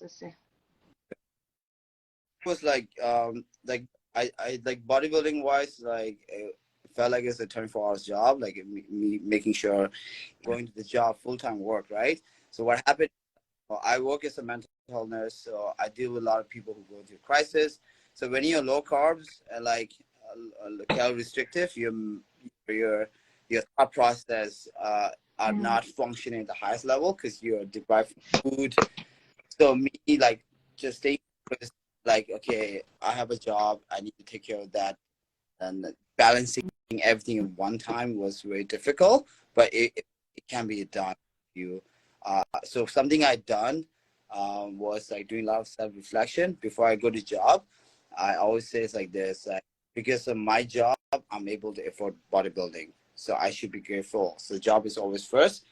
was I like bodybuilding wise, like it felt like it's a 24 hours job, like me making sure going to the job, full-time work, right? So what happened, I work as a mental health nurse, so I deal with a lot of people who go through crisis. So when you're low carbs and like calorie restrictive, your your thought process are not functioning at the highest level because you're deprived from food. So me, like, just staying focused, like, okay, I have a job, I need to take care of that, and balancing everything in one time was very difficult, but it can be done. You, so something I done was like doing a lot of self reflection before I go to job. I always say it's like this, like, because of my job, I'm able to afford bodybuilding, so I should be grateful. So the job is always first.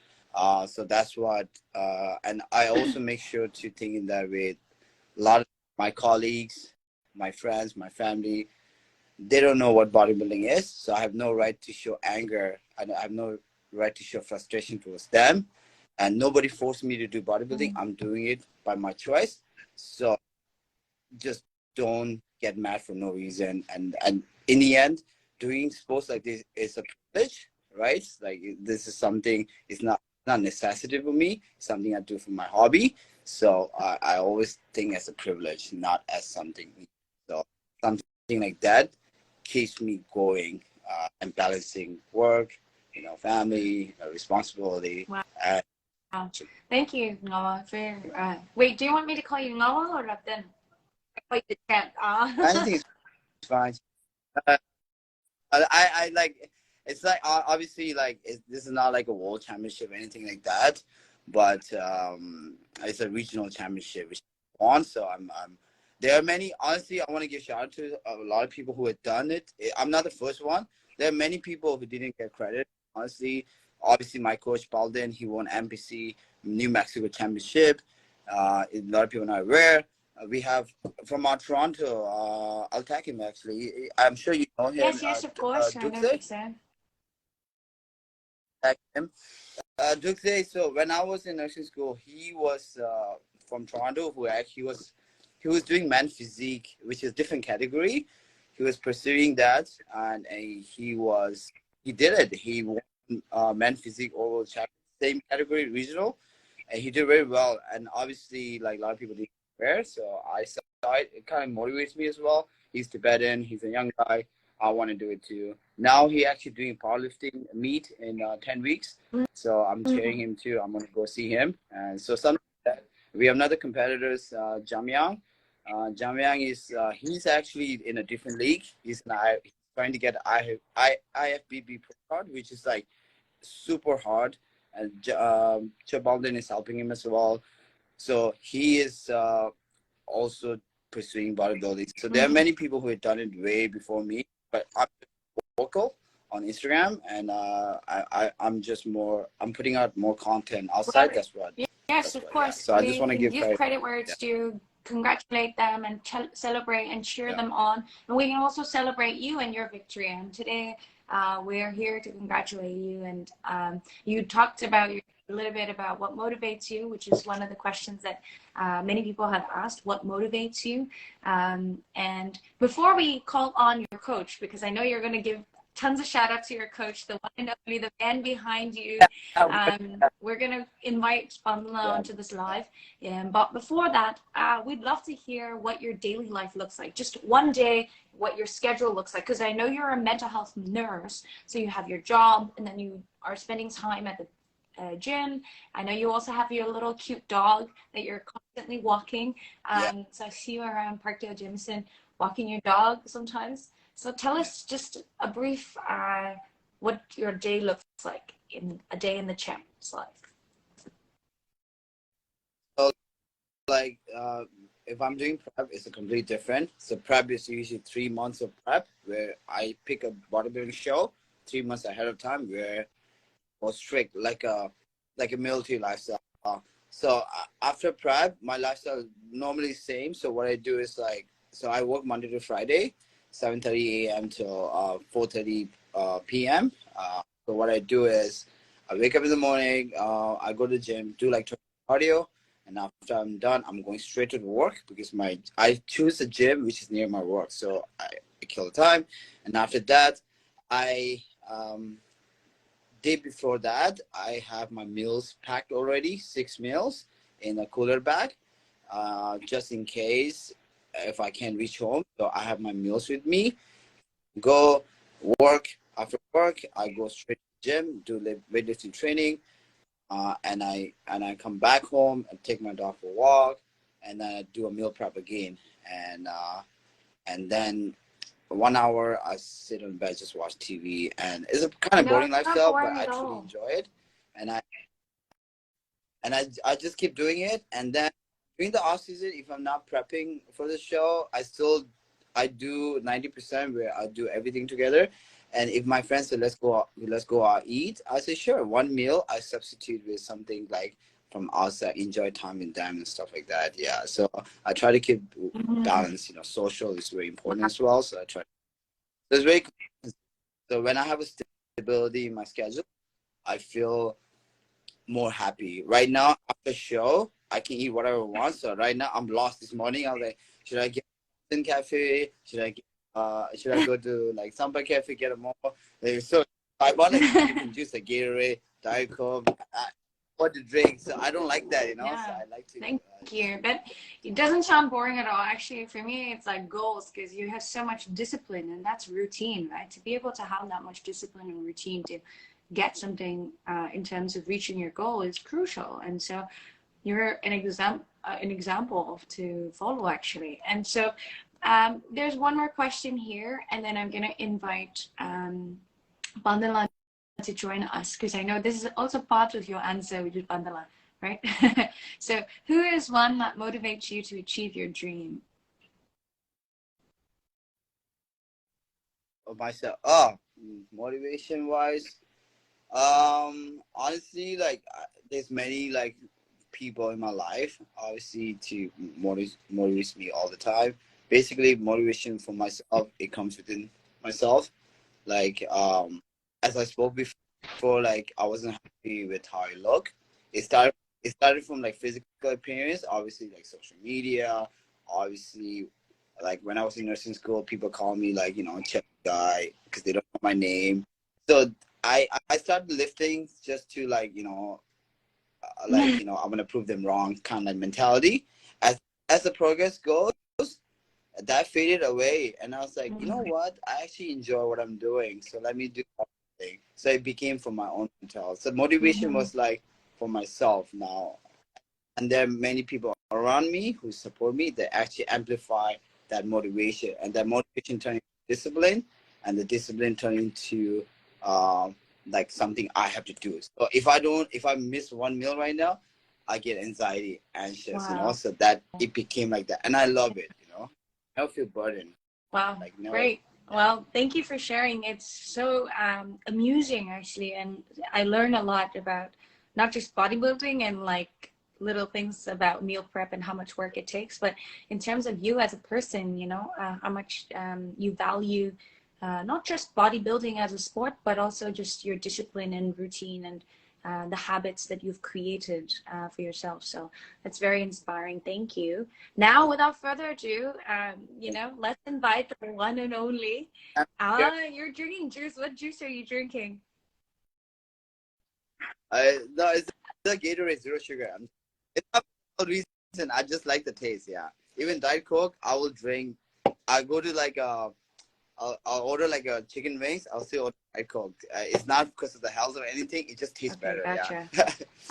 So that's what, and I also make sure to think in that way. A lot of my colleagues, my friends, my family, they don't know what bodybuilding is. So I have no right to show anger. I have no right to show frustration towards them. And nobody forced me to do bodybuilding. I'm doing it by my choice. So just don't get mad for no reason. And in the end, doing sports like this is a privilege, right? Like, this is something, it's not necessity for me, it's something I do for my hobby. So I always think as a privilege, not as something. So something like that keeps me going, and balancing work, family, responsibility. Wow. And Thank you, Ngawa. Wait, do you want me to call you Ngawa or Rapden? I call you the champ. anything is fine. Uh, I like, it's like, obviously, like, this is not like a world championship or anything like that, but it's a regional championship which I won. So I'm there are many, honestly, I want to give shout out to a lot of people who have done it. I'm not the first one. There are many people who didn't get credit, honestly. Obviously, my coach Balden, he won MPC New Mexico Championship. A lot of people are not aware. We have from our Toronto, I'll tag him actually. I'm sure you know him. Yes, of course. I know Duxe. Sam. Tag him. Duxe. So when I was in nursing school, he was from Toronto. He was doing man physique, which is different category. He was pursuing that, and he did it. He won man physique overall champion, same category, regional, and he did very well. And obviously, like, a lot of people didn't compare, so I saw it. It kind of motivates me as well. He's Tibetan. He's a young guy. I want to do it too. Now he actually doing powerlifting meet in 10 weeks. So I'm cheering him too. I'm going to go see him. And so we have another competitors, Jamyang. Jamyang he's actually in a different league. He's trying to get IFBB Pro card, which is like super hard. And Chabalden is helping him as well. So he is also pursuing bodybuilding. So there are many people who have done it way before me, but I'm vocal on Instagram, and I'm putting out more content outside. Well, that's what. Yes, of course. So I just want to give credit where it's due. Congratulate them and celebrate and cheer them on. And we can also celebrate you and your victory. And today we're here to congratulate you. And you talked about a little bit about what motivates you, which is one of the questions that many people have asked. What motivates you? And before we call on your coach, because I know you're going to give tons of shout out to your coach, the one and only, the man behind you. We're going to invite Spandana onto this live. But before that, we'd love to hear what your daily life looks like. Just one day, what your schedule looks like. Because I know you're a mental health nurse, so you have your job, and then you are spending time at the gym. I know you also have your little cute dog that you're constantly walking. So I see you around Parkdale Jameson walking your dog sometimes. So tell us just a brief what your day looks like in a day in the champ's life. So, like, if I'm doing prep, it's a completely different. So prep is usually 3 months of prep where I pick a bodybuilding show 3 months ahead of time, where was strict, like a military lifestyle. So after prep, my lifestyle normally same. So what I do is so I work Monday to Friday, 7:30 a.m. till 4:30 p.m. So what I do is I wake up in the morning, I go to the gym, do like cardio, and after I'm done, I'm going straight to the work because I choose a gym which is near my work, so I kill the time. And after that, I day before that, I have my meals packed already, 6 meals in a cooler bag, just in case if I can't reach home. So I have my meals with me. Go work. After work, I go straight to the gym, do weightlifting training, and I come back home and take my dog for a walk, and then I do a meal prep again, and then 1 hour I sit on bed just watch TV, and it's a kind of No, boring it's not lifestyle, but boring I at truly all. enjoy it, and I just keep doing it, and then during the off season, if I'm not prepping for the show, I do 90% where I do everything together. And if my friends say let's go out eat, I say sure. One meal I substitute with something like from outside, enjoy time with them and stuff like that. Yeah, so I try to keep Mhm. balance. Social is very important Wow. as well. So I try. So it's very so when I have a stability in my schedule, I feel more happy. Right now, after show, I can eat whatever I want. So right now, I'm lost this morning. I was like, should I get in cafe? Should I go to like Samba Cafe, get a more? So I bought like different juice, like Gatorade, Diet Coke, what to drink. So I don't like that, So Yeah, I like to thank just you. drink. But it doesn't sound boring at all. Actually, for me, it's like goals because you have so much discipline and that's routine, right? To be able to have that much discipline and routine to get something in terms of reaching your goal is crucial. And so you're an example of to follow actually. And so there's one more question here, and then I'm gonna invite Bandala to join us because I know this is also part of your answer with Bandala, right? So, who is one that motivates you to achieve your dream? Of myself. Motivation wise, honestly, like there's many like people in my life, obviously to motivate me all the time. Basically, motivation for myself, it comes within myself. Like as I spoke before, like I wasn't happy with how I look. It started. It started from like physical appearance, obviously like social media, obviously like when I was in nursing school, people call me like chef guy because they don't know my name. So I started lifting just to I'm gonna prove them wrong kind of mentality. As the progress goes, that faded away, and I was like, you know Mm-hmm. what? I actually enjoy what I'm doing, so let me do something. So it became for my own mentality. So motivation Mm-hmm. was like for myself now, and there are many people around me who support me that actually amplify that motivation, and that motivation turns into discipline, and the discipline turns into like something I have to do. So if I miss one meal right now, I get anxiety, anxious, Wow. so that it became like that, and I love it. I don't feel burdened, Wow. like no. Great. Well, thank you for sharing. It's so amusing, actually. And I learn a lot about not just bodybuilding and like little things about meal prep and how much work it takes, but in terms of you as a person, how much you value not just bodybuilding as a sport, but also just your discipline and routine and the habits that you've created for yourself. So that's very inspiring. Thank you. Now, without further ado, let's invite the one and only. You're drinking juice. What juice are you drinking? No, it's the Gatorade zero sugar. It's not for reason. I just like the taste. Yeah, even Diet Coke, I will drink. I go to like I'll order like a chicken wings. I'll still order Diet Coke. It's not because of the health or anything. It just tastes Okay, better. Yeah.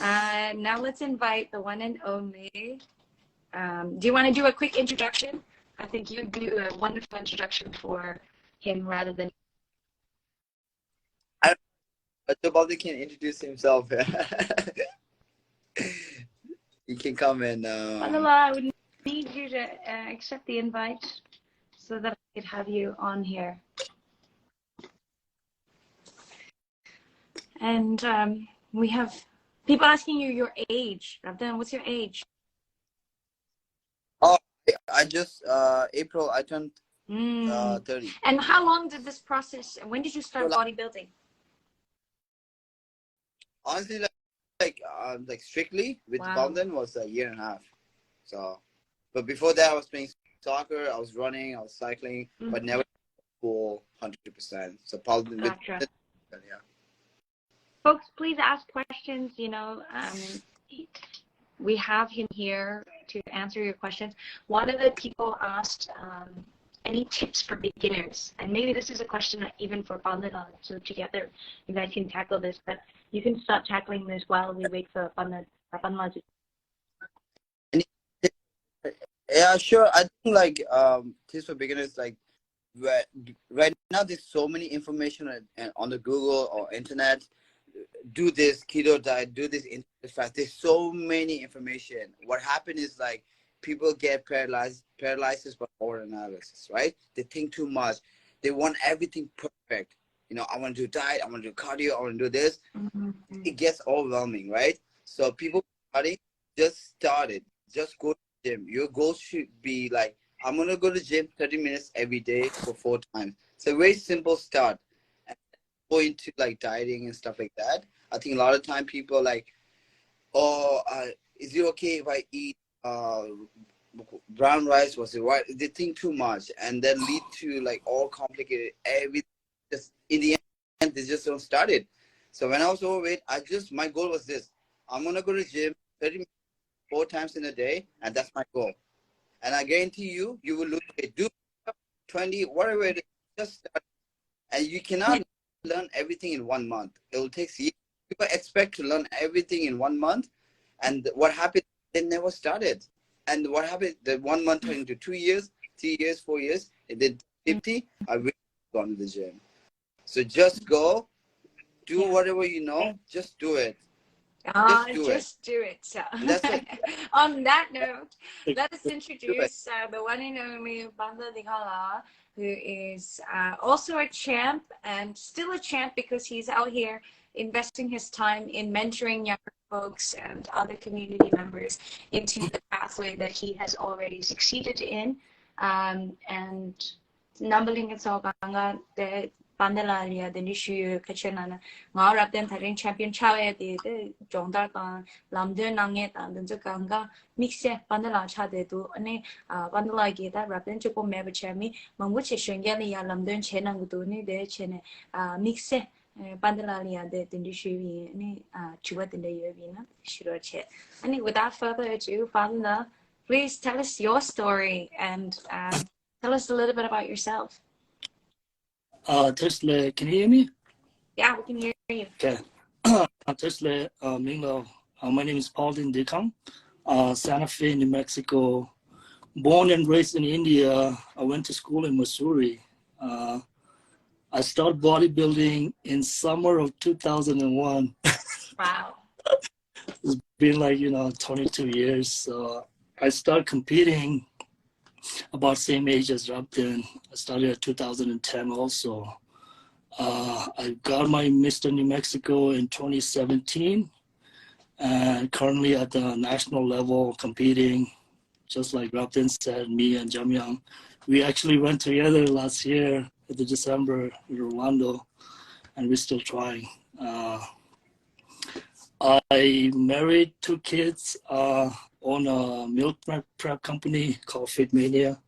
gotcha. Now let's invite the one and only. Do you want to do a quick introduction? I think you do a wonderful introduction for him rather than. I, but the Bobby can introduce himself. He can come and Manala, I would need you to accept the invite so that I could have you on here. And we have people asking you your age. Abdul, what's your age? oh, I just April I turned Mm. 30. And how long did this when did you So start like, bodybuilding? honestly, like like strictly with Wow. Bangladesh was a year and a half. So, but before that, I was playing soccer, I was running, I was cycling, but never full 100%. So probably with Gotcha. yeah. Folks, please ask questions. We have him here to answer your questions. One of the people asked any tips for beginners, and maybe this is a question even for Bandana. So together, you guys can tackle this, but you can start tackling this while we wait for Bandana. Yeah, sure. I think like tips for beginners, like right, right now there's so many information on the Google or internet. Do this keto diet, do this intermittent fast. There's so many information. What happened is like people get paralyzes by overanalysis, right? They think too much. They want everything perfect. You know, I want to do diet, I want to do cardio, I want to do this. It gets overwhelming, right? So people starting, just start it. Just go to the gym. Your goal should be like, I'm gonna go to the gym 30 minutes every day for 4 times. It's a very simple start. And go into like dieting and stuff like that. I think a lot of time people are like, oh, is it okay if I eat brown rice? Was it right? They think too much, and then lead to like all complicated everything. Just in the end, they just don't start it. So when I was overweight, my goal was this: I'm gonna go to the gym 4 times in a day, and that's my goal. And I guarantee you, you will lose weight. Do 20, whatever it is, just start. And you cannot learn everything in 1 month. It will take years. People expect to learn everything in 1 month, and what happened? They never started. And what happened? The 1 month turned into 2 years, 3 years, 4 years. It did 50. I really gone to the gym. So just go, do whatever you know. Just do it. Just do it. Just do it. So, And that's it. on that note, let us Do it. introduce the one and only Banda Dingala, who is also a champ and still a champ because he's out here investing his time in mentoring younger folks and other community members into the pathway that he has already succeeded in. And numbering it's all the Bandalaria, the issue, Kachanana, Marab then Tarin champion Chawe, the Jongdarkan, Lamdun Nanget, and the Ganga, Mixe, Bandala Chadedu, and Bandala Gita, Rabin Chupo Mabachami, Mamuchi Shangeli, Lamdun Chenanguduni, the Chene, Mixe, Bandalaria, the issue, any Chuat in the Yavina, sure chet. And without further ado, Bandala, please tell us your story and tell us a little bit about yourself. Tesla, can you hear me? Yeah, we can hear you. Okay. Tesla, Mingo. My name is Paulin Dekang, Santa Fe, New Mexico. Born and raised in India. I went to school in Missouri. I started bodybuilding in summer of 2001. Wow. It's been like, 22 years. So I started competing about same age as Rabden. I started at 2010 also. I got my Mr. New Mexico in 2017 and currently at the national level competing, just like Rabden said, me and Jamyang. We actually went together last year at the December in Orlando and we're still trying. I married 2 kids, own a meal prep company called Fit Mania.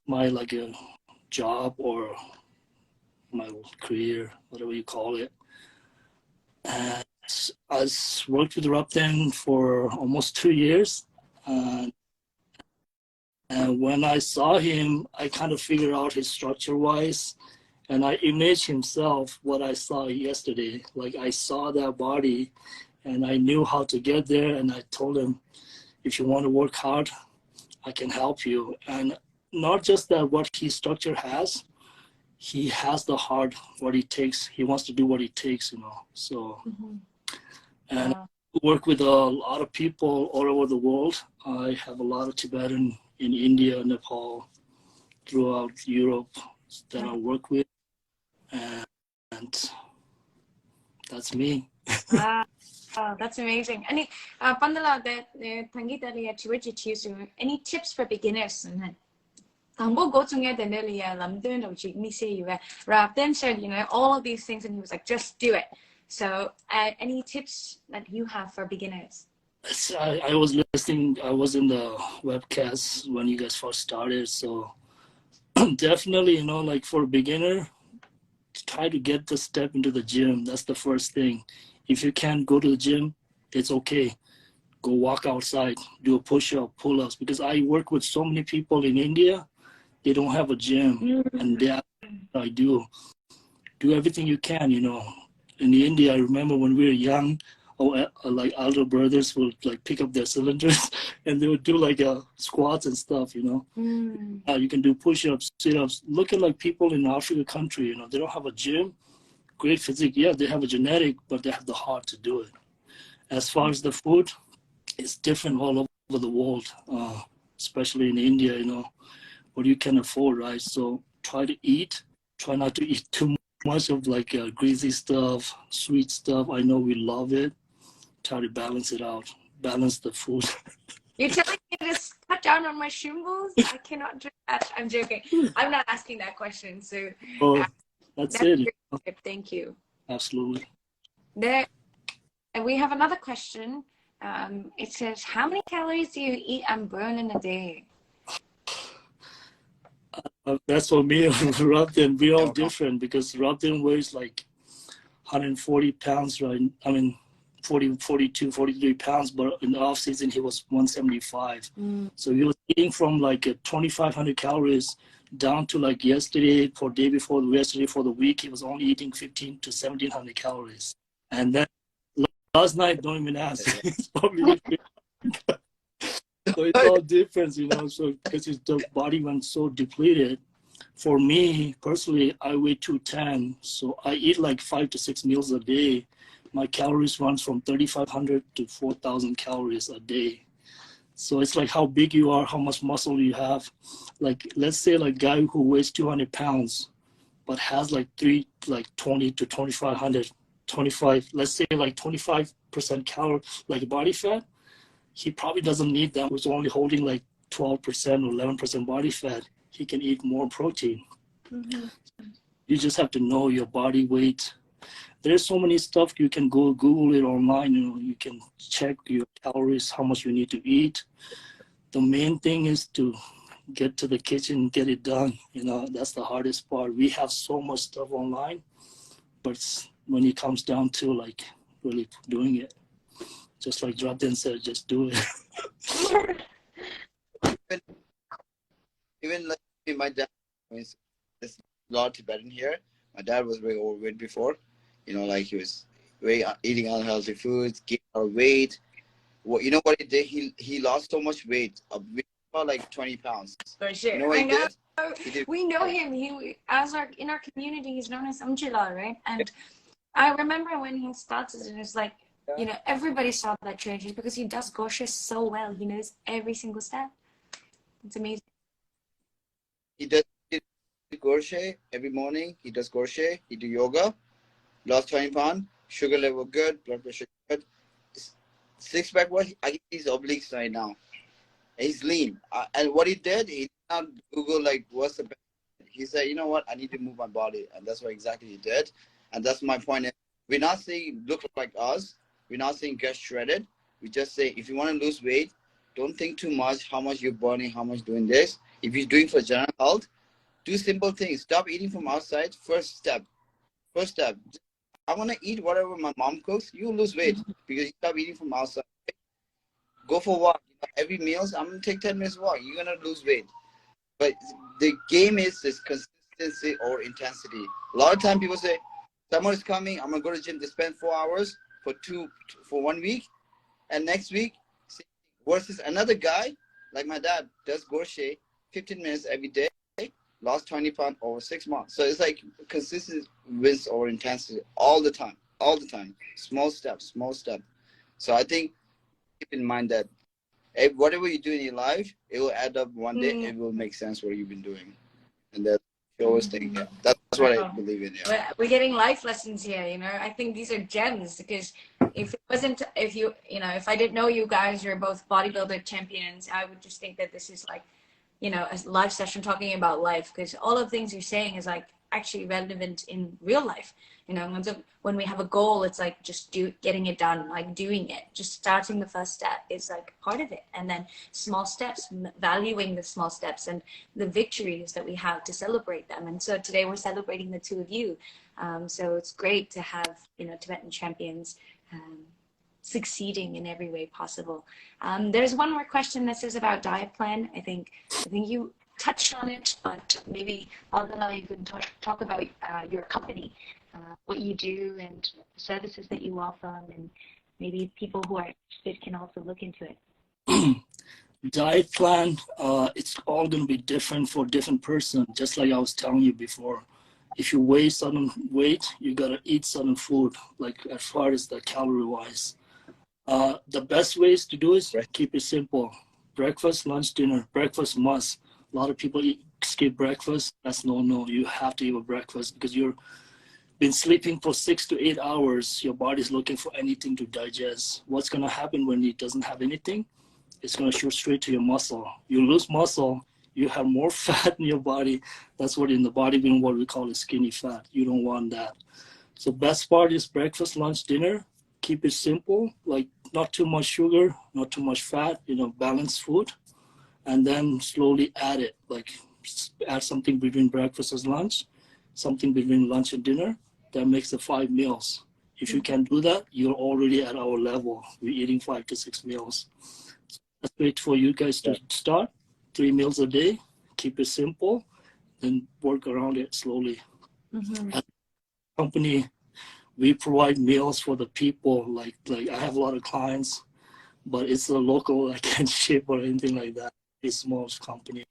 My like a job or my career, whatever you call it. And I worked with Rapten for almost 2 years. And when I saw him, I kind of figured out his structure-wise. And I imaged himself what I saw yesterday. Like I saw that body and I knew how to get there. And I told him, if you want to work hard, I can help you. And not just that what his structure has, he has the heart, what he takes. He wants to do what he takes, So, and I work with a lot of people all over the world. I have a lot of Tibetan in India, Nepal, throughout Europe that I work with. And that's me. Wow, that's amazing. Any Pandala that Tangitaria Chiwichi, any tips for beginners? And we'll go to the Nelia Lamdun or me say you Rapden said, all of these things and he was like, just do it. So any tips that you have for beginners? I was listening, I was in the webcast when you guys first started. So definitely, you know, like for a beginner, try to get the step into the gym. That's the first thing. If you can't go to the gym, it's okay. Go walk outside, do a push-up, pull-ups. Because I work with so many people in India, they don't have a gym, and they I do everything you can. You know, in India, I remember when we were young, like elder brothers would like pick up their cylinders and they would do like squats and stuff. You know, you can do push-ups, sit-ups. Look at like people in Africa country. You know, they don't have a gym, great physique. Yeah, they have a genetic, but they have the heart to do it. As far as the food, it's different all over the world, especially in India. You know, what you can afford, right? So try to eat. Try not to eat too much of like greasy stuff, sweet stuff. I know we love it. Try to balance it out. Balance the food. You're telling me to cut down on my shimbos? I cannot do that. I'm joking. I'm not asking that question. So Oh, that's it. a great tip. Thank you. Absolutely. There, and we have another question. It says, how many calories do you eat and burn in a day? That's for me. Rabdin, we're all different because Rabdin weighs like 140 pounds, right? I mean, 40, 42, 43 pounds, but in the off season, he was 175. So he was eating from like 2,500 calories down to like yesterday, for day before yesterday, for the week, he was only eating 15 to 1,700 calories. And then last night, don't even ask. It's probably so it's all different, you know, so because his body went so depleted. For me, personally, I weigh 210, so I eat like 5 to 6 meals a day. My calories runs from 3,500 to 4,000 calories a day. So it's like how big you are, how much muscle you have. Like, let's say like guy who weighs 200 pounds, but has like 20 to 2,500, 25, let's say like 25% calorie, like body fat, he probably doesn't need that. He's only holding like 12% or 11% body fat. He can eat more protein. You just have to know your body weight. There's so many stuff you can go Google it online. You know, you can check your calories, how much you need to eat. The main thing is to get to the kitchen, get it done. You know, that's the hardest part. We have so much stuff online, but when it comes down to like really doing it, just like Drop-In said, just do it. Even like my dad, there's a lot of Tibetan here. My dad was very overweight before. You know, like he was very eating unhealthy foods, gaining a lot of weight. Well, you know what he did? He lost so much weight, about like 20 pounds. For sure. You know what he did? He did. We know him. In our community, he's known as Amjila, right? And I remember when he started, it was like, you know, everybody saw that change because he does gosha so well. He knows every single step. It's amazing. He does crochet every morning. He does crochet. He do yoga. Lost 20 pounds. Sugar level good. Blood pressure good. Six pack. What I get these obliques right now. He's lean. And what he did, he did not Google like what's the best. He said, you know what, I need to move my body, and that's what exactly he did. And that's my point. We're not saying look like us. We're not saying get shredded. We just say if you want to lose weight, don't think too much how much you're burning, how much doing this. If you're doing for general health, do simple things. Stop eating from outside. First step. I want to eat whatever my mom cooks. You lose weight because you stop eating from outside. Go for a walk. Every meals, I'm gonna take 10 minutes walk. You're gonna lose weight. But the game is this consistency or intensity. A lot of time people say, someone is coming, I'm gonna go to the gym. They spend 4 hours for 1 week, and next week versus another guy like my dad does crochet 15 minutes every day, lost 20 pounds over 6 months. So it's like consistent wins or intensity all the time. Small steps. So I think keep in mind that whatever you do in your life, it will add up one day. It will make sense what you've been doing, and that's always thing. Yeah, that's what I believe in. Yeah. We're getting life lessons here. You know, I think these are gems because if I didn't know you guys, you're both bodybuilder champions, I would just think that this is like, you know, a live session talking about life because all of the things you're saying is like actually relevant in real life. You know, and so when we have a goal, it's like just getting it done, like doing it, just starting the first step is like part of it. And then small steps, valuing the small steps and the victories that we have to celebrate them. And so today we're celebrating the two of you. So it's great to have, you know, Tibetan champions succeeding in every way possible. There's one more question. This is about diet plan. I think you touched on it, but maybe Aldana, you can talk about your company, what you do and the services that you offer, and maybe people who are interested can also look into it. Diet plan, it's all going to be different for different person. Just like I was telling you before, if you weigh certain weight, you got to eat certain food, like as far as the calorie wise. The best ways to do is keep it simple. Breakfast, lunch, dinner. Breakfast must. A lot of people skip breakfast. That's no. You have to eat a breakfast because you're been sleeping for 6 to 8 hours. Your body's looking for anything to digest. What's going to happen when it doesn't have anything? It's going to shoot straight to your muscle. You lose muscle, you have more fat in your body. That's what in the bodybuilding, what we call is skinny fat. You don't want that. So best part is breakfast, lunch, dinner. Keep it simple, like not too much sugar, not too much fat, you know, balanced food. And then slowly add it, like add something between breakfast and lunch, something between lunch and dinner. That makes the 5 meals. If you can do that, you're already at our level. We're eating 5 to 6 meals. That's great for you guys to start. 3 meals a day, keep it simple, then work around it slowly. Mm-hmm. As a company, we provide meals for the people. Like I have a lot of clients, but it's a local, I can't ship or anything like that. It's a small company.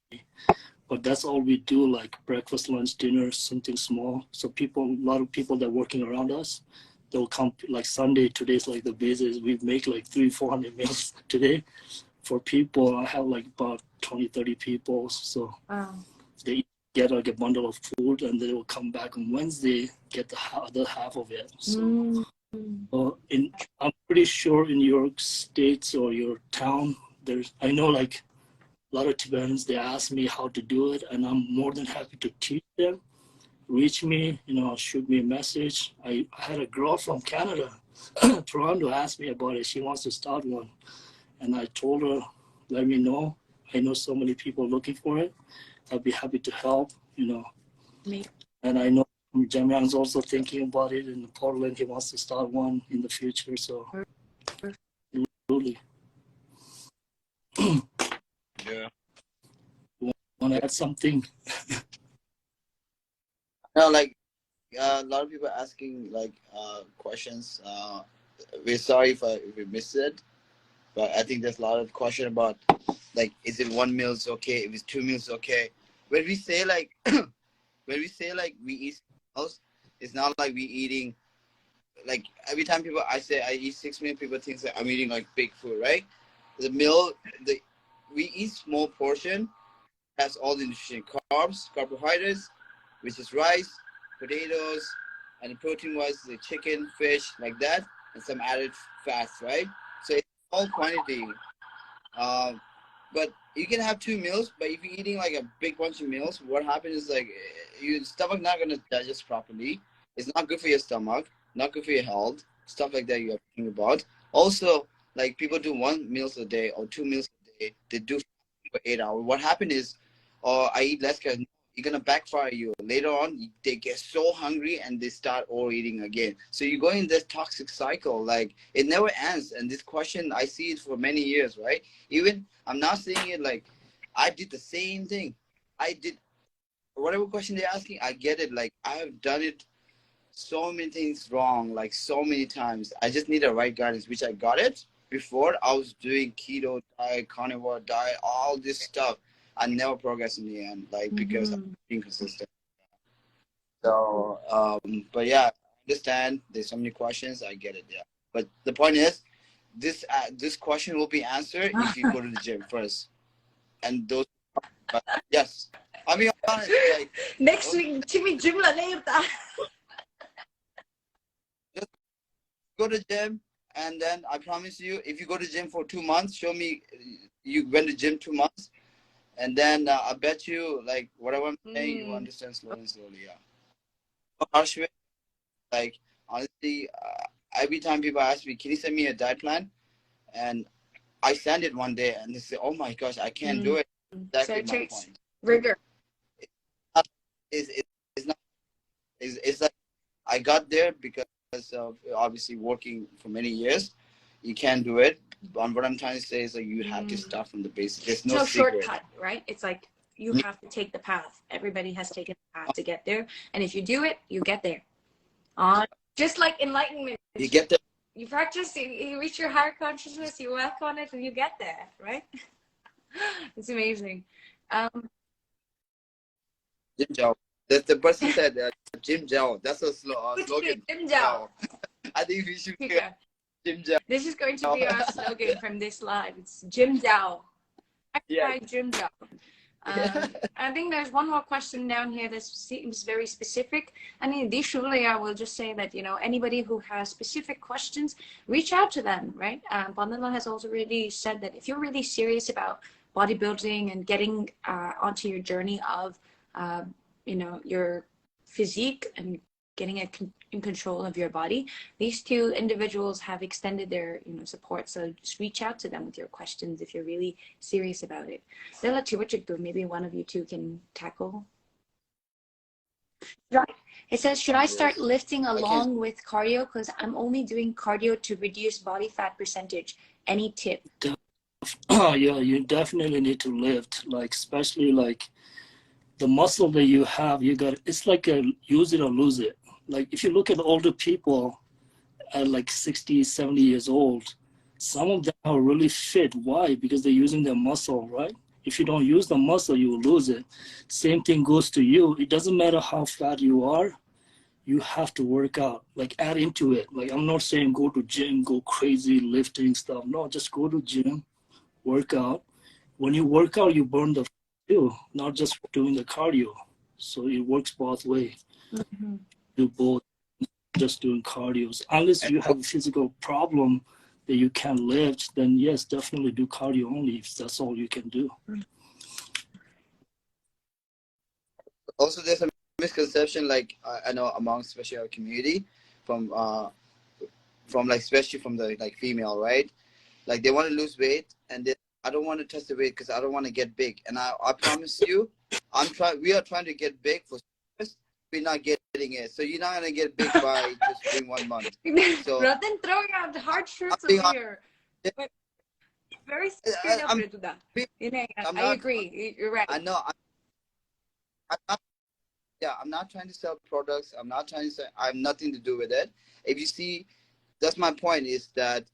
But that's all we do, like breakfast, lunch, dinner, something small. So a lot of people that are working around us, they'll come like Sunday. Today's like the busiest. We make like 300-400 meals today for people. I have like about 20-30 people. So they get like a bundle of food and they will come back on Wednesday, get the other half of it. So, I'm pretty sure in your states or your town, I know like a lot of Tibetans, they ask me how to do it, and I'm more than happy to teach them. Reach me, you know, shoot me a message. I had a girl from Canada, Toronto, ask me about it. She wants to start one. And I told her, let me know. I know so many people looking for it. I'd be happy to help, you know. And I know Jamyan's also thinking about it in Portland. He wants to start one in the future. So, absolutely. Yeah. You want to add something? No, like a lot of people asking like questions. We're sorry if we missed it, but I think there's a lot of question about like, is it 1 meal is okay? If it's 2 meals okay? When we say like when we say like we eat meals, it's not like we eating like every time people I say I eat 6 meals, people think that I'm eating like big food, right? The meal we eat small portion, has all the nutrition, carbs, carbohydrates, which is rice, potatoes, and protein wise the chicken, fish, like that, and some added fats, right? So it's all quantity. But you can have 2 meals, but if you're eating like a big bunch of meals, what happens is like your stomach not gonna digest properly. It's not good for your stomach, not good for your health, stuff like that you are thinking about. Also, like people do 1 meals a day or 2 meals a day, they do for 8 hours. What happened is, I eat less because you're gonna backfire you. Later on, they get so hungry and they start overeating again. So you go in this toxic cycle, like it never ends. And this question, I see it for many years, right? Even I'm not saying it like I did the same thing. I did whatever question they're asking, I get it. Like I have done it so many things wrong, like so many times. I just need a right guidance, which I got it before. I was doing keto diet, carnivore diet, all this stuff. I never progressed in the end, like because I'm being consistent. So, but yeah, I understand. There's so many questions. I get it. Yeah, but the point is, this question will be answered if you go to the gym first, and those. Yes, I mean honest. Like next week, Jimmy gym la later. Just go to gym, and then I promise you, if you go to gym for 2 months, show me you went to gym 2 months. And then I bet you, like, whatever I'm saying, you understand slowly and slowly, yeah. harsh way. Like honestly, every time people ask me, "Can you send me a diet plan?" and I send it one day, and they say, "Oh my gosh, I can't do it." So Exactly it my takes point. rigor. It's not. It's like I got there because of obviously working for many years. You can't do it. But what I'm trying to say is that you have to start from the basics. There's no secret. Shortcut, right? It's like you have to take the path. Everybody has taken the path to get there, and if you do it, you get there. Just like enlightenment. You get there. You practice, you reach your higher consciousness, you work on it, and you get there, right? It's amazing. Jim Jow. The person said Jim Jow. That's a slogan. Jim Jow. I think we should Yeah. Jim Jow. This is going to be our slogan from this live. It's Jim Jow. Yeah. Jim Jow. I think there's one more question down here that seems very specific. And additionally, I will just say that, you know, anybody who has specific questions, reach out to them, right? Bandela has also really said that if you're really serious about bodybuilding and getting onto your journey of, you know, your physique and getting in control of your body, these two individuals have extended their, you know, support. So just reach out to them with your questions if you're really serious about it. Maybe one of you two can tackle. Right. It says, should I start lifting along with cardio? Because I'm only doing cardio to reduce body fat percentage. Any tip? Yeah, you definitely need to lift, like especially like the muscle that you have, you got, it's like a use it or lose it. Like if you look at older people at like 60, 70 years old, some of them are really fit. Why? Because they're using their muscle, right? If you don't use the muscle, you will lose it. Same thing goes to you. It doesn't matter how fat you are, you have to work out, like add into it. Like I'm not saying go to gym, go crazy lifting stuff. No, just go to gym, work out. When you work out, you burn the too, not just doing the cardio. So it works both ways. Do both, just doing cardios. Unless you have a physical problem that you can't lift, then yes, definitely do cardio only if that's all you can do. Also, there's a misconception, like I know among especially our community, from like especially from the like female, right? Like they want to lose weight, and they, I don't want to touch the weight because I don't want to get big. And I promise you, we are trying to get big for service. We're not getting it. So you're not gonna get big by just doing 1 month. So Rather than throwing out the hard truths over here. But very straight up to that. I agree. You're right. I know. I'm not trying to sell products. I'm not trying to say I have nothing to do with it. If you see, that's my point, is that,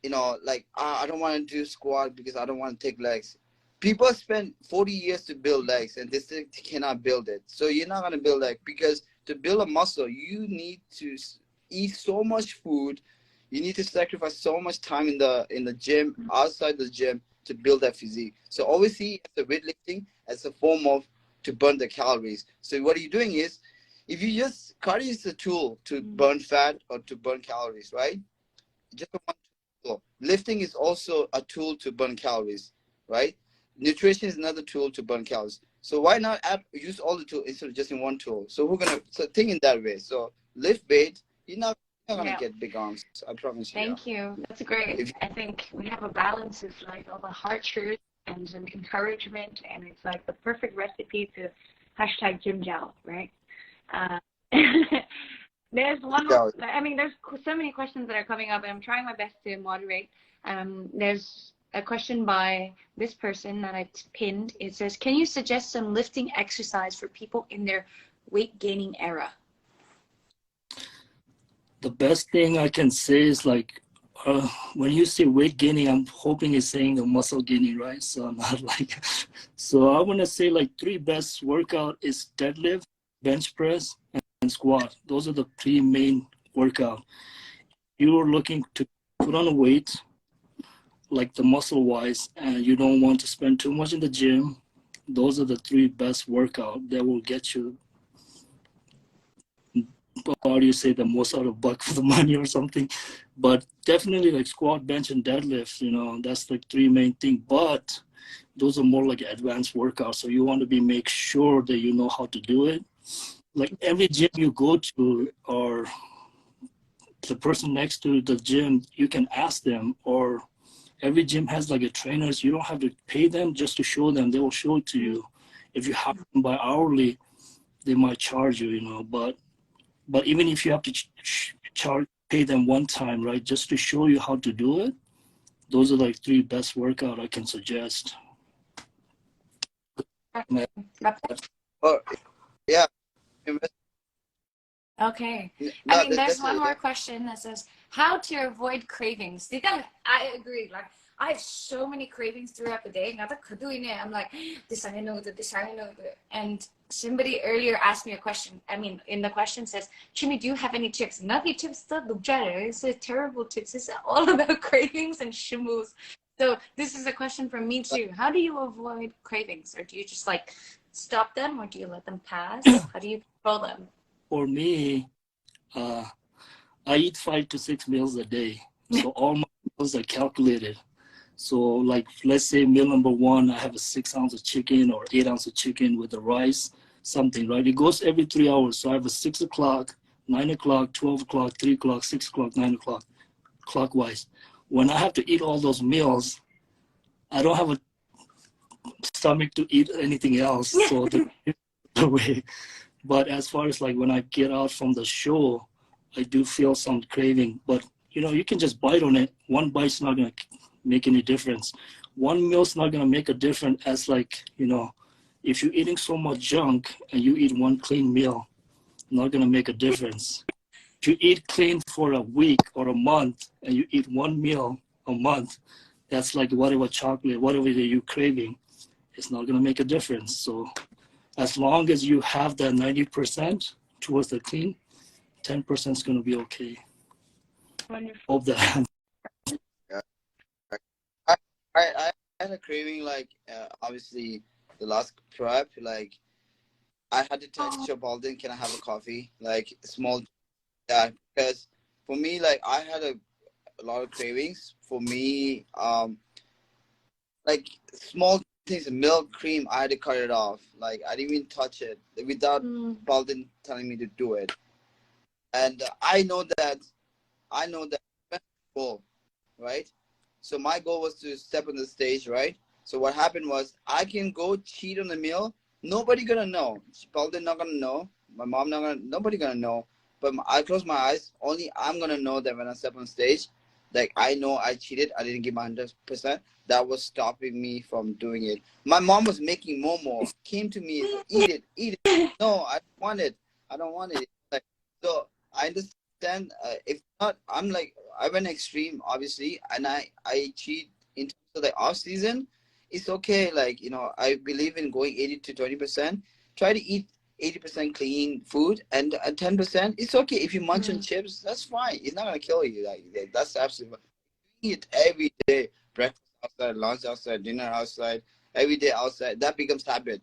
you know, like I don't want to do squat because I don't want to take legs. People spend 40 years to build legs and they still cannot build it. So you're not going to build leg, because to build a muscle, you need to eat so much food. You need to sacrifice so much time in the gym, outside the gym, to build that physique. So always see the weightlifting as a form of to burn the calories. So what you're doing is, if you just, cardio is a tool to burn fat or to burn calories, right? Just one tool. Lifting is also a tool to burn calories, right? Nutrition is another tool to burn calories. So why not use all the tools instead of just in one tool? So think in that way. So lift weight, you're not gonna get big arms. I promise you. Thank you. That's great. I think we have a balance of like all the hard truth and some encouragement, and it's like the perfect recipe to hashtag Jim Jow, right? There's one more, I mean, there's so many questions that are coming up, and I'm trying my best to moderate. There's a question by this person that I pinned. It says, can you suggest some lifting exercise for people in their weight gaining era? The best thing I can say is like, when you say weight gaining, I'm hoping it's saying the muscle gaining, right? So I'm not like, so I want to say like 3 best workout is deadlift, bench press, and squat. Those are the 3 main workout. You're looking to put on a weight, like the muscle wise, and you don't want to spend too much in the gym. Those are the 3 best workout that will get you, how do you say, the most out of buck for the money or something. But definitely like squat, bench, and deadlift, you know, that's the 3 main thing. But those are more like advanced workouts, so you want to make sure that you know how to do it. like every gym you go to, or the person next to the gym, you can ask them, or every gym has like a trainers. You don't have to pay them just to show them. They will show it to you. If you hire them by hourly, they might charge you, you know. But even if you have to pay them one time, right, just to show you how to do it, those are like 3 best workout I can suggest. Oh, yeah. Okay. No, I mean, there's that's one more it. question that says, how to avoid cravings. I agree. Like, I have so many cravings throughout the day. I'm like, this I know that, this I know that. And somebody earlier asked me a question. I mean, in the question says, Chimi, do you have any tips? Not the tips that look better. It's a terrible tips. It's all about cravings and shimus. So this is a question from me too. How do you avoid cravings? Or do you just like stop them, or do you let them pass? How do you control them? For me, I eat 5 to 6 meals a day. So all my meals are calculated. So like, let's say meal number 1, I have a 6 ounce of chicken or 8 ounce of chicken with the rice, something, right? It goes every 3 hours. So I have a 6 o'clock, 9 o'clock, 12 o'clock, 3 o'clock, 6 o'clock, 9 o'clock, clockwise. When I have to eat all those meals, I don't have a stomach to eat anything else. So the way. But as far as like when I get out from the show, I do feel some craving. But you know, you can just bite on it. One bite's not gonna make any difference. One meal's not gonna make a difference. As like, you know, if you're eating so much junk and you eat one clean meal, not gonna make a difference. If you eat clean for a week or a month and you eat one meal a month, that's like whatever chocolate, whatever you're craving, it's not gonna make a difference. So as long as you have that 90% towards the clean, 10% is going to be okay. Wonderful. Hope that. Yeah. I had a craving, like, obviously, the last prep, like, I had to text your Balden, can I have a coffee? Like, small, yeah, because for me, like, I had a lot of cravings. For me, like, small things, milk, cream, I had to cut it off. Like, I didn't even touch it without Balden telling me to do it. And I know that goal, right? So my goal was to step on the stage, right? So what happened was I can go cheat on the meal. Nobody gonna know. Balden not gonna know. My mom not gonna. Nobody gonna know. But I close my eyes. Only I'm gonna know that when I step on stage, like I know I cheated. I didn't give my 100%. That was stopping me from doing it. My mom was making momo. Came to me, eat it, eat it. No, I don't want it. I don't want it. Like, so I understand. If not, I'm like, I went extreme, obviously, and I cheat in terms of the off season. It's okay. Like, you know, I believe in going 80 to 20%. Try to eat 80% clean food, and 10%. It's okay if you munch on chips. That's fine. It's not gonna kill you. Like, that's absolutely fine. Eat every day. Breakfast outside, lunch outside, dinner outside, every day outside. That becomes habit.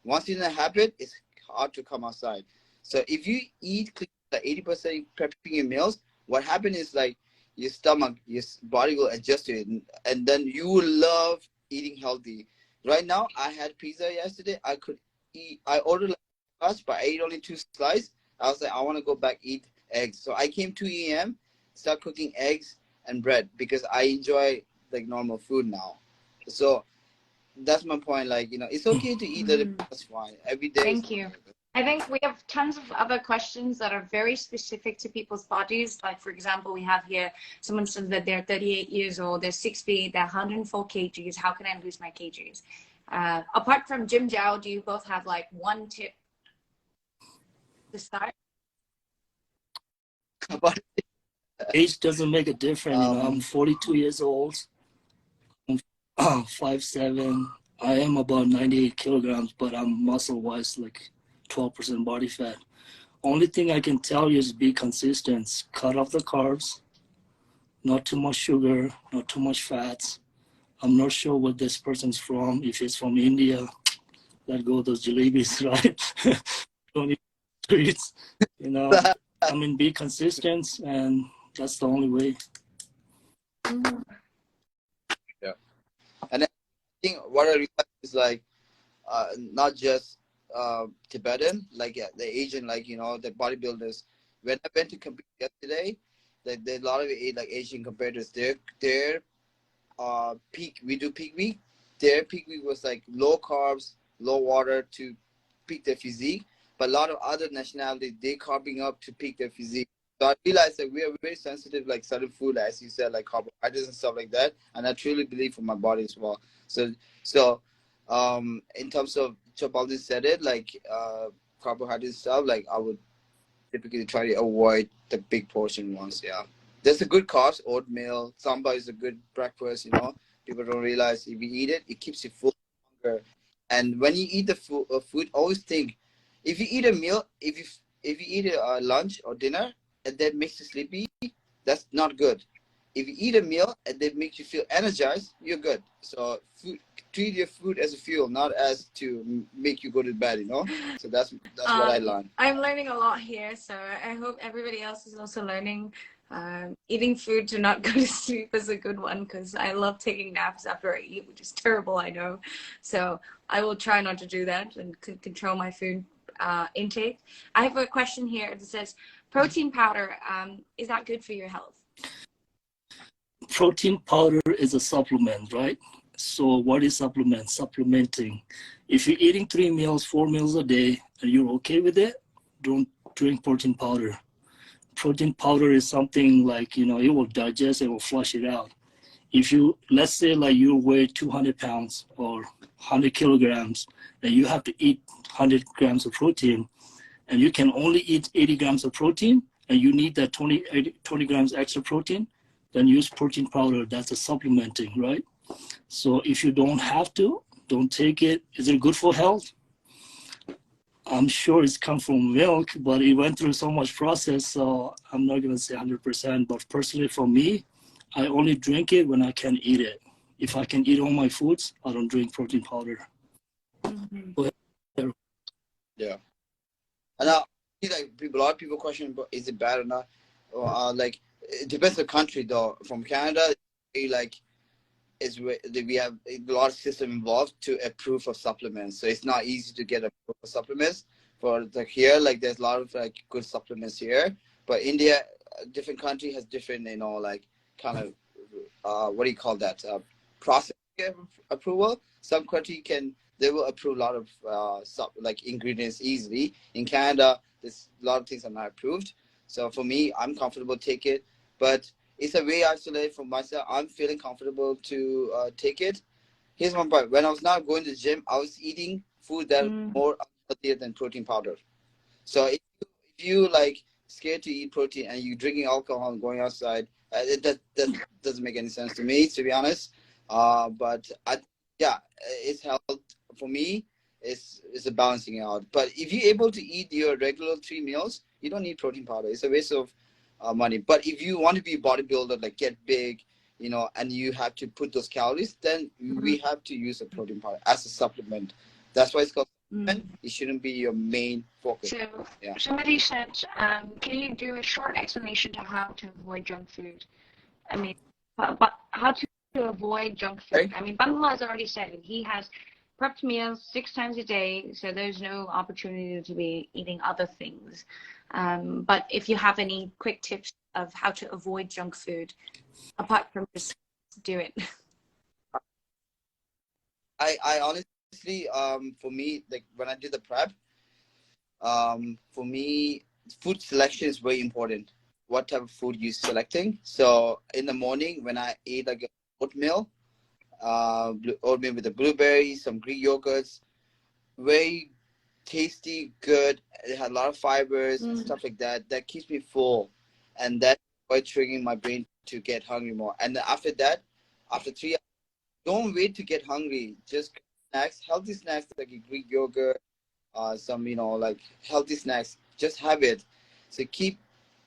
Once you're in a habit, it's hard to come outside. So if you eat clean, like 80% prepping your meals, what happens is like your stomach, your body will adjust to it, and then you will love eating healthy. Right now, I had pizza yesterday. I could eat. I ordered like much, but I ate only 2 slices. I was like, I want to go back eat eggs. So I came 2 a.m. start cooking eggs and bread because I enjoy like normal food now. So that's my point. Like, you know, it's okay to eat that. That's fine. Every day. Thank you. I think we have tons of other questions that are very specific to people's bodies. Like, for example, we have here, someone says that they're 38 years old, they're 6 feet, they're 104 kgs. How can I lose my kgs? Apart from Jim Jow, do you both have like one tip to start? Age doesn't make a difference. You know, I'm 42 years old. I'm 5'7". I am about 98 kilograms, but I'm muscle-wise like 12% body fat. Only thing I can tell you is be consistent. Cut off the carbs, not too much sugar, not too much fats. I'm not sure what this person's from. If it's from India, let go of those jalebis, right? Don't eat sweets, you know. I mean, be consistent, and that's the only way. Yeah. And I think what I realize is like, not just Tibetan, like the Asian, like the bodybuilders. When I went to compete yesterday, there's a lot of like Asian competitors. Their peak, we do peak week. Their peak week was like low carbs, low water to peak their physique. But a lot of other nationalities, they carving up to peak their physique. So I realized that we are very sensitive, like certain food, as you said, like carbohydrates and stuff like that. And I truly believe for my body as well. So in terms of Chapaldi said it, like carbohydrate stuff, like I would typically try to avoid the big portion ones. Yeah, there's a good carbs, oatmeal, samba is a good breakfast. People don't realize if you eat it, it keeps you full longer. And when you eat the food, always think if you eat a meal, if you eat a lunch or dinner and that makes you sleepy, that's not good. If you eat a meal and that makes you feel energized, you're good. So treat your food as a fuel, not as to make you go to bed. So that's what I learned. I'm learning a lot here, so I hope everybody else is also learning. Eating food to not go to sleep is a good one, because I love taking naps after I eat, which is terrible, I know. So I will try not to do that and control my food intake. I have a question here that says, protein powder, is that good for your health? Protein powder is a supplement, right? So what is supplement? Supplementing. If you're eating 3 meals, 4 meals a day, and you're okay with it, don't drink protein powder. Protein powder is something like, it will digest, it will flush it out. If you, let's say like you weigh 200 pounds or 100 kilograms, and you have to eat 100 grams of protein, and you can only eat 80 grams of protein, and you need that 20 grams extra protein, then use protein powder. That's a supplementing, right? So if you don't have to, don't take it. Is it good for health? I'm sure it's come from milk, but it went through so much process, so I'm not going to say 100%. But personally, for me, I only drink it when I can eat it. If I can eat all my foods, I don't drink protein powder. Mm-hmm. Yeah. And now, a lot of people question, but is it bad or not? Like, it depends on the country, though. From Canada, we have a lot of system involved to approve for supplements. So it's not easy to get approved for supplements. For here, like there's a lot of like good supplements here. But India, different country has different, kind of what do you call that? Process approval. Some country they will approve a lot of ingredients easily. In Canada, there's a lot of things are not approved. So for me, I'm comfortable take it, but it's a way isolated from myself. I'm feeling comfortable to take it. Here's one part. When I was not going to the gym, I was eating food that was more healthier than protein powder. So if you like scared to eat protein and you're drinking alcohol and going outside, that doesn't make any sense to me, to be honest. But it's health for me. It's a balancing out. But if you're able to eat your regular 3 meals, you don't need protein powder. It's a waste of money. But if you want to be a bodybuilder, like get big, and you have to put those calories, then we have to use a protein powder as a supplement. That's why it's called supplement. It shouldn't be your main focus. So somebody said, can you do a short explanation to how to avoid junk food? I mean, how to avoid junk food? Right. I mean, Bangla has already said it. He has prepped meals 6 times a day, so there's no opportunity to be eating other things. But if you have any quick tips of how to avoid junk food, apart from just do it. I honestly, for me, like when I did the prep, for me, food selection is very important. What type of food you're selecting. So in the morning when I eat like oatmeal with the blueberries, some Greek yogurts, very tasty, good. It had a lot of fibers and stuff like that. That keeps me full, and that's why triggering my brain to get hungry more. And then after that, after 3 hours, don't wait to get hungry. Just snacks, healthy snacks like a Greek yogurt, some like healthy snacks. Just have it. So keep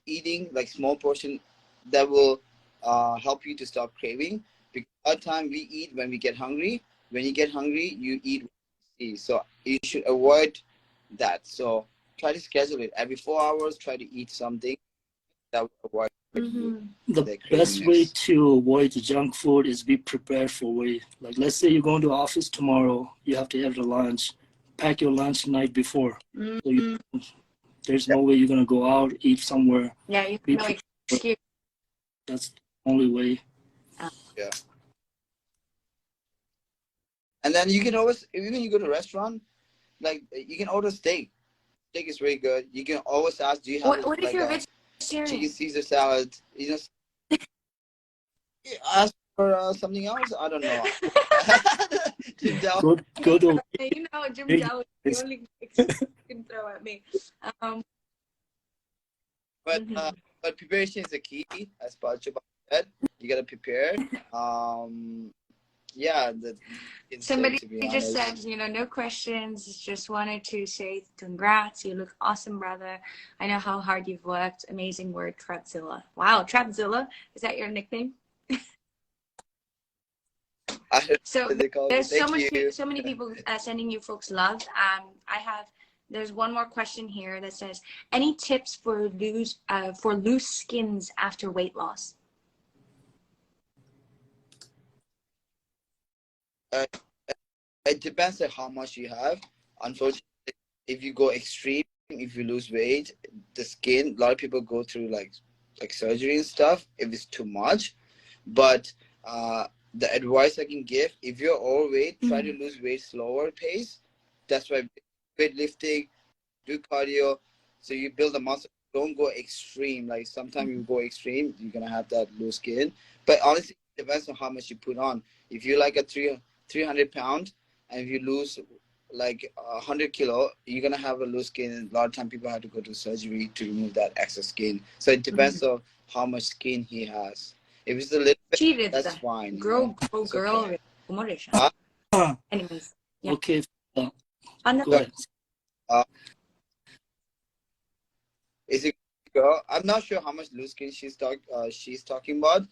eating like small portion. That will help you to stop craving. Because all the time we eat when we get hungry. When you get hungry, you eat what you see. So you should avoid that. So try to schedule it every 4 hours. Try to eat something that will avoid the best way to avoid the junk food is be prepared for it. Like let's say you're going to office tomorrow, you have to have the lunch. pack your lunch the night before. Mm-hmm. So there's no way you're gonna go out, eat somewhere. Yeah, you have no excuse. That's the only way. Yeah. And then you can always, even you go to a restaurant, like you can order steak. Steak is really good. You can always ask, do you have What if like you're a a vegetarian? chicken Caesar salad? You know, ask for something else. I don't know. Jim Dow. Go to You know, Jim big Dow is the only excuse you can throw at me. But preparation is the key, as Pacho said. You gotta prepare. Yeah, Somebody to be just honest. said, you know, no questions. Just wanted to say congrats. You look awesome, brother. I know how hard you've worked. Amazing word, Trapzilla. Wow, Trapzilla. Is that your nickname? So there's so many people sending you folks love. There's one more question here that says, any tips for loose skins after weight loss? It depends on how much you have. Unfortunately, if you go extreme, if you lose weight, the skin, a lot of people go through like surgery and stuff if it's too much. But the advice I can give, if you're overweight, try to lose weight slower pace. That's why weightlifting, do cardio, so you build the muscle. Don't go extreme. Like sometimes you go extreme, you're gonna have that loose skin. But honestly, it depends on how much you put on. If you like a 300 pound, and if you lose like 100 kilo, you're gonna have a loose skin. And a lot of time people have to go to surgery to remove that excess skin. So it depends on how much skin he has. If it's a little bit, that's fine. Girl. Okay. Anyways, yeah. Okay. Go ahead. Is it girl? I'm not sure how much loose skin she's talking about,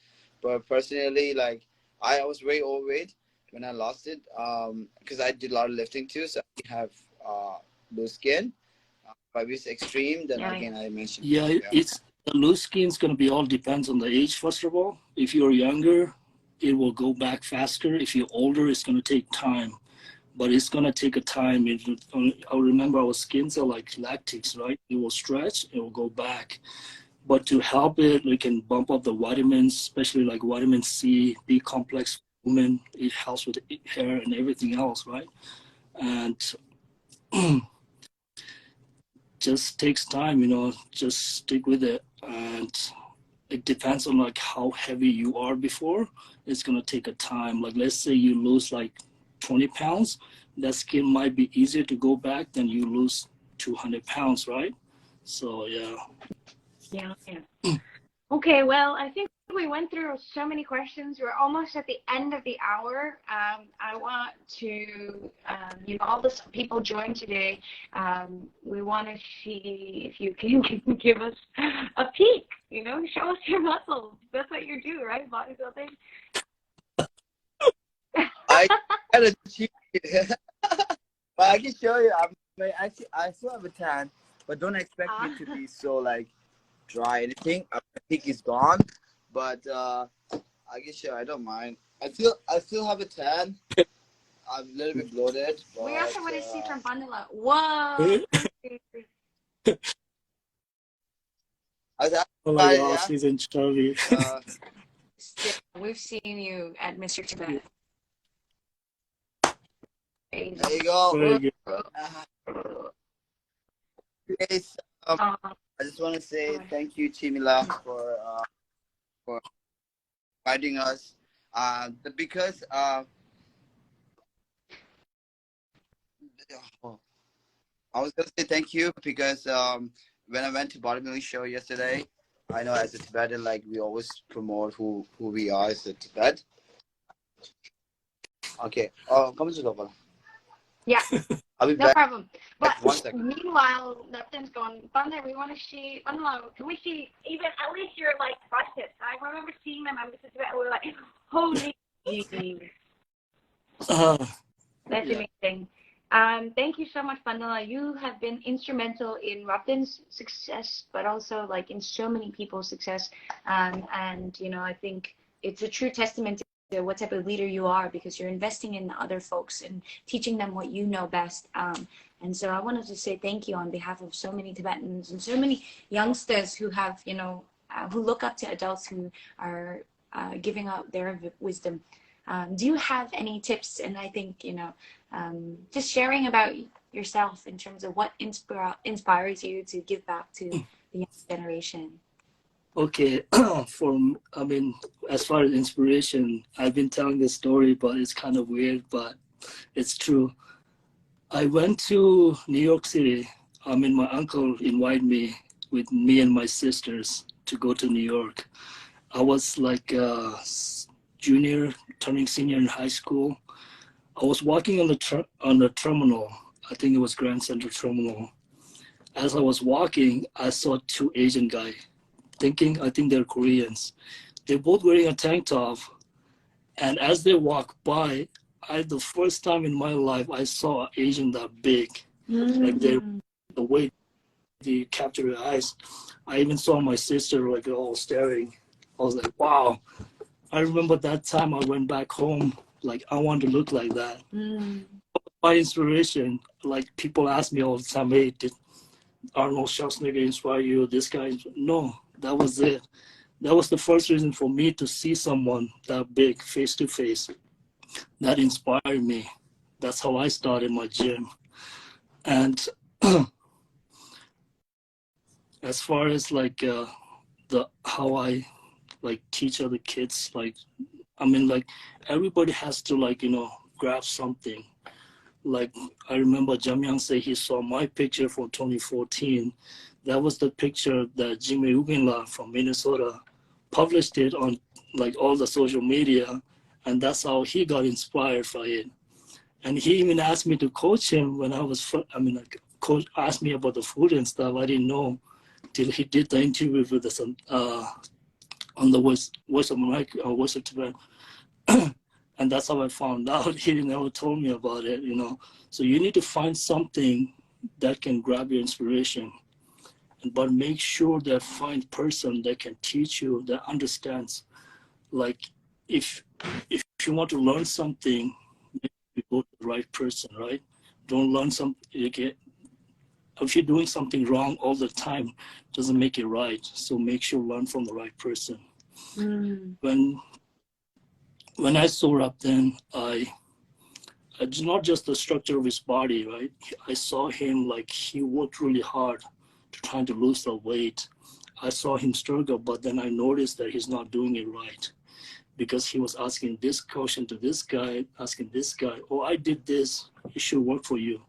but personally, like I was very overweight when I lost it, because I did a lot of lifting too, so I have loose skin. If it's extreme, then again I mentioned. Yeah, it's the loose skin's gonna be all depends on the age. First of all, if you're younger, it will go back faster. If you're older, it's gonna take time. But it's gonna take a time. I remember our skins are like lactics, right? It will stretch, it will go back. But to help it, we can bump up the vitamins, especially like vitamin C, B complex for women. It helps with hair and everything else, right? And just takes time, you know. Just stick with it, and it depends on like how heavy you are before. It's gonna take a time. Like let's say you lose like 20 pounds, that skin might be easier to go back than you lose 200 pounds, right? So yeah. Okay, well, I think we went through so many questions. We're almost at the end of the hour. I want to, all the people joined today. We want to see if you can give us a peek. Show us your muscles. That's what you do, right? Bodybuilding. I kind of cheat, but I can show you. I still have a tan, but don't expect me to be so like dry. Anything, I think it's gone, but I can show. I don't mind. I still have a tan. I'm a little bit bloated. But, we also want to see from Bandela. Whoa! Oh my gosh, she's in chubby. We've seen you at Mr. Tibet. There you go. Yes, I just want to say thank you, Chimila, for inviting us. Because I was gonna say thank you because when I went to bodybuilding show yesterday, I know as a Tibetan, like we always promote who we are as a Tibet. Okay. Come to the Yeah. I'll be no back. problem. But 1 second. Meanwhile, Neptune's going, Banda, we want to see, can we see even at least your like biceps? I remember seeing them at Mr. Tibet and we were like, holy That's amazing. Thank you so much, Bandala. You have been instrumental in Raptin's success, but also like in so many people's success. And I think it's a true testament what type of leader you are, because you're investing in other folks and teaching them what you know best. And so I wanted to say thank you on behalf of so many Tibetans and so many youngsters who have, who look up to adults who are giving out their wisdom. Do you have any tips? And I think, just sharing about yourself in terms of what inspires you to give back to the young generation. Okay, as far as inspiration, I've been telling this story, but it's kind of weird, but it's true. I went to New York City. My uncle invited me with me and my sisters to go to New York. I was like a junior, turning senior in high school. I was walking on the terminal. I think it was Grand Central Terminal. As I was walking, I saw two Asian guys. I think they're Koreans. They're both wearing a tank top. And as they walk by, the first time in my life, I saw an Asian that big. Like the way they capture their eyes. I even saw my sister like all staring. I was like, wow. I remember that time I went back home, like I want to look like that. My inspiration, like people ask me all the time, hey, did Arnold Schwarzenegger inspire you? This guy? No, that was it. That was the first reason for me to see someone that big face to face. That inspired me. That's how I started my gym. And as far as like how I like teach other kids, like everybody has to grab something. Like I remember Jamyang say he saw my picture from 2014. That was the picture that Jimmy Uginla from Minnesota published it on like all the social media, and that's how he got inspired by it. And he even asked me to coach him when I was, coach asked me about the food and stuff. I didn't know till he did the interview with us on the Voice of America, Voice of Tibet. And that's how I found out. He never told me about it, So you need to find something that can grab your inspiration, but make sure that find person that can teach you, that understands. Like if you want to learn something, you go to the right person, right? Don't learn something. If you're doing something wrong all the time, doesn't make it right. So make sure learn from the right person. When I saw up then, I not just the structure of his body, right? I saw him like he worked really hard to trying to lose the weight. I saw him struggle, but then I noticed that he's not doing it right, because he was asking this question to this guy, asking this guy, oh, I did this, it should work for you.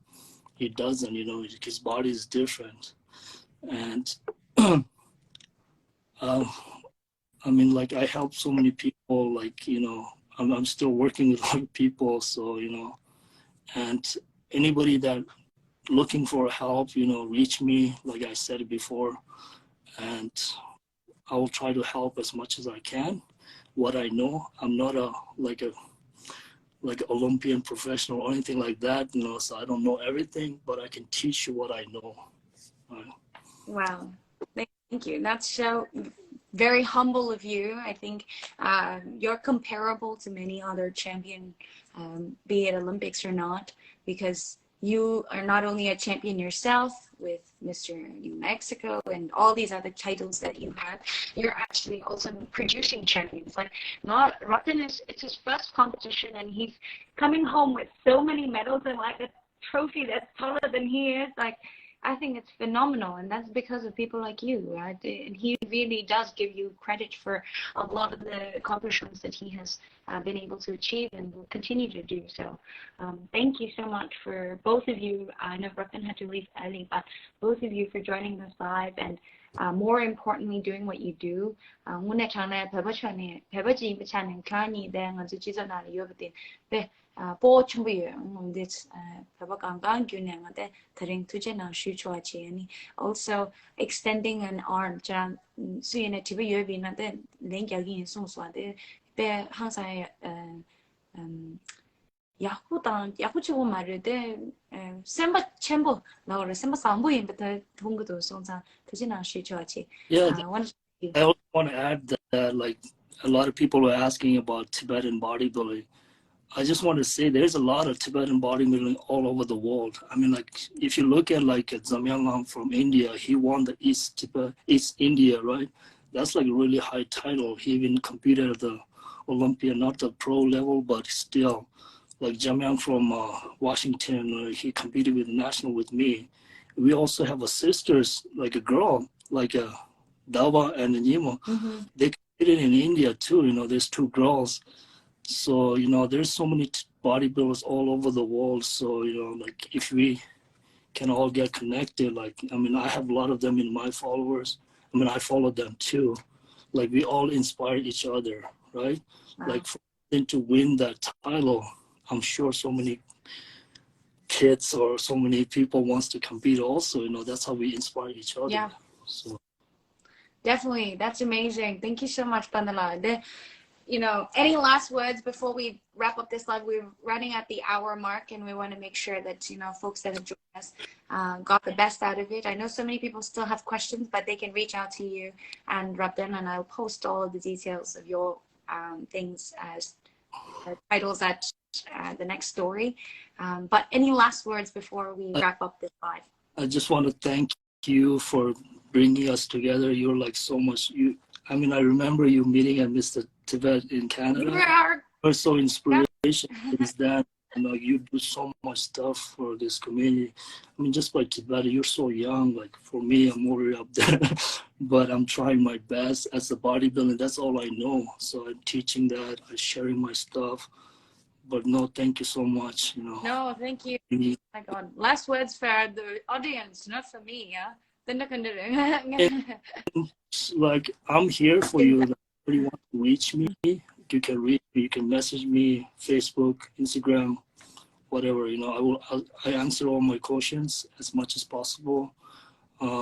It doesn't, his body is different. And I help so many people, I'm still working with a lot of people, so, and anybody that looking for help, reach me, like I said before, and I will try to help as much as I can. What I know, I'm not like Olympian professional or anything like that, so I don't know everything, but I can teach you what I know. Wow, thank you. That's so very humble of you. I think you're comparable to many other champion, be it Olympics or not, because you are not only a champion yourself with Mr. New Mexico and all these other titles that you have, you're actually also producing champions. Like, Ratan it's his first competition, and he's coming home with so many medals and like a trophy that's taller than he is. Like, I think it's phenomenal, and that's because of people like you, right? And he really does give you credit for a lot of the accomplishments that he has been able to achieve and will continue to do so. Thank you so much for both of you. I know Ratan had to leave early, but both of you for joining us live, and more importantly, doing what you do. Also extending an arm 야구치고 말이데 semba 챔버 나오래 semba sam부인부터 동구도 송상 그지나 쉬죠지. Yeah, I also want to add that like a lot of people were asking about Tibetan bodybuilding. I just want to say there's a lot of Tibetan bodybuilding all over the world. I mean, like if you look at like Zamyanglam from India, he won the East India, right? That's like a really high title. He even competed at the Olympia, not the pro level, but still. Like Jamyang from Washington, he competed with national with me. We also have a sisters, like a girl, like a Dava and Nima. Mm-hmm. They competed in India too. You know, there's two girls. So, you know, there's so many bodybuilders all over the world. So, you know, like if we can all get connected, like, I mean, I have a lot of them in my followers. I mean, I follow them too. Like we all inspire each other, right? Wow. Like for them to win that title, I'm sure so many kids or so many people wants to compete also, you know, that's how we inspire each other. Yeah. So Definitely. That's amazing. Thank you so much, Bandala. You know, any last words before we wrap up this live? We're running at the hour mark, and we want to make sure that, you know, folks that have joined us got the best out of it. I know so many people still have questions, but they can reach out to you and Rabdan, and I'll post all of the details of your things as titles at the next story. But any last words before we wrap up this live? I just want to thank you for bringing us together. You're like so much. I mean, I remember you meeting at Mr. Tibet in Canada. You're so inspirational is that, you know, you do so much stuff for this community. I mean, just by Tibet, you're so young. Like for me, I'm already up there, but I'm trying my best as a bodybuilder. That's all I know. So I'm teaching that, I'm sharing my stuff. But no, thank you so much. You know. No, thank you. Oh my God. Last words for the audience, not for me. Yeah. Like I'm here for you. If you want to reach me, you can reach me. You can message me, Facebook, Instagram, whatever. You know, I answer all my questions as much as possible.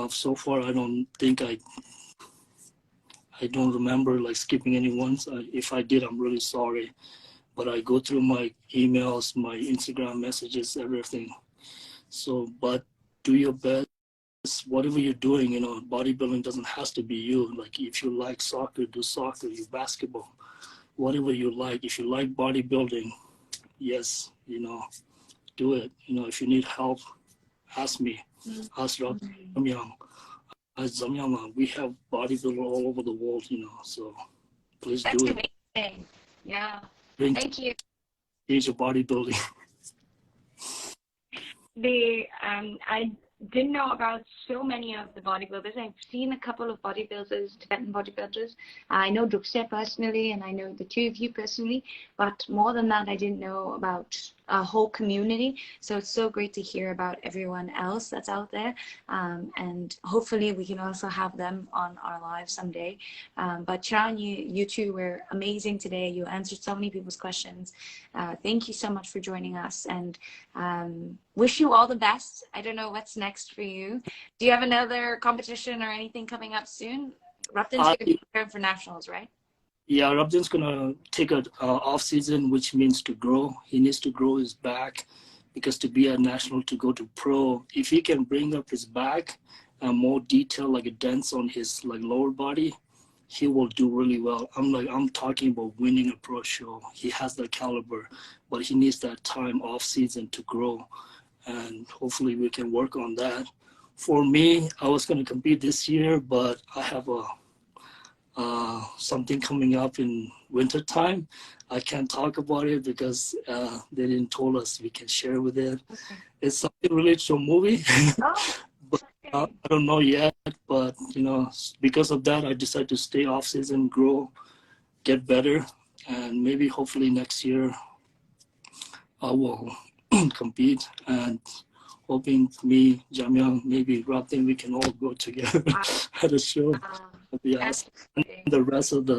So far, I don't think I don't remember like skipping anyone. If I did, I'm really sorry. But I go through my emails, my Instagram messages, everything. So, but do your best. Whatever you're doing, you know, bodybuilding doesn't have to be you. Like if you like soccer, do soccer, you basketball, whatever you like. If you like bodybuilding, yes, you know, do it. You know, if you need help, ask me. Ask Zamyang. Zamyang, we have bodybuilders all over the world, you know, so please do it. That's amazing. Yeah. Bring Thank you. Stage of bodybuilding. I didn't know about so many of the bodybuilders. I've seen a couple of bodybuilders, Tibetan bodybuilders. I know Drukse personally, and I know the two of you personally, but more than that, I didn't know about a whole community. So it's so great to hear about everyone else that's out there. And hopefully we can also have them on our live someday. But Charan, you two were amazing today. You answered so many people's questions. Thank you so much for joining us, and wish you all the best. I don't know what's next for you. Do you have another competition or anything coming up soon? Rapton's going to be preparing for nationals, right? Yeah, Rabdan's gonna take a off season, which means to grow. He needs to grow his back, because to be a national, to go to pro, if he can bring up his back and more detail, like a dents on his like lower body, he will do really well. I'm talking about winning a pro show. He has that caliber, but he needs that time off season to grow, and hopefully we can work on that. For me, I was gonna compete this year, but I have something coming up in winter time. I can't talk about it because they didn't told us we can share with it. Okay. It's something related to a movie. But I don't know yet, but you know, because of that, I decided to stay off season, grow, get better, and maybe hopefully next year I will compete, and hoping me, Jamyang, maybe Rapton, we can all go together at a show. And the rest of the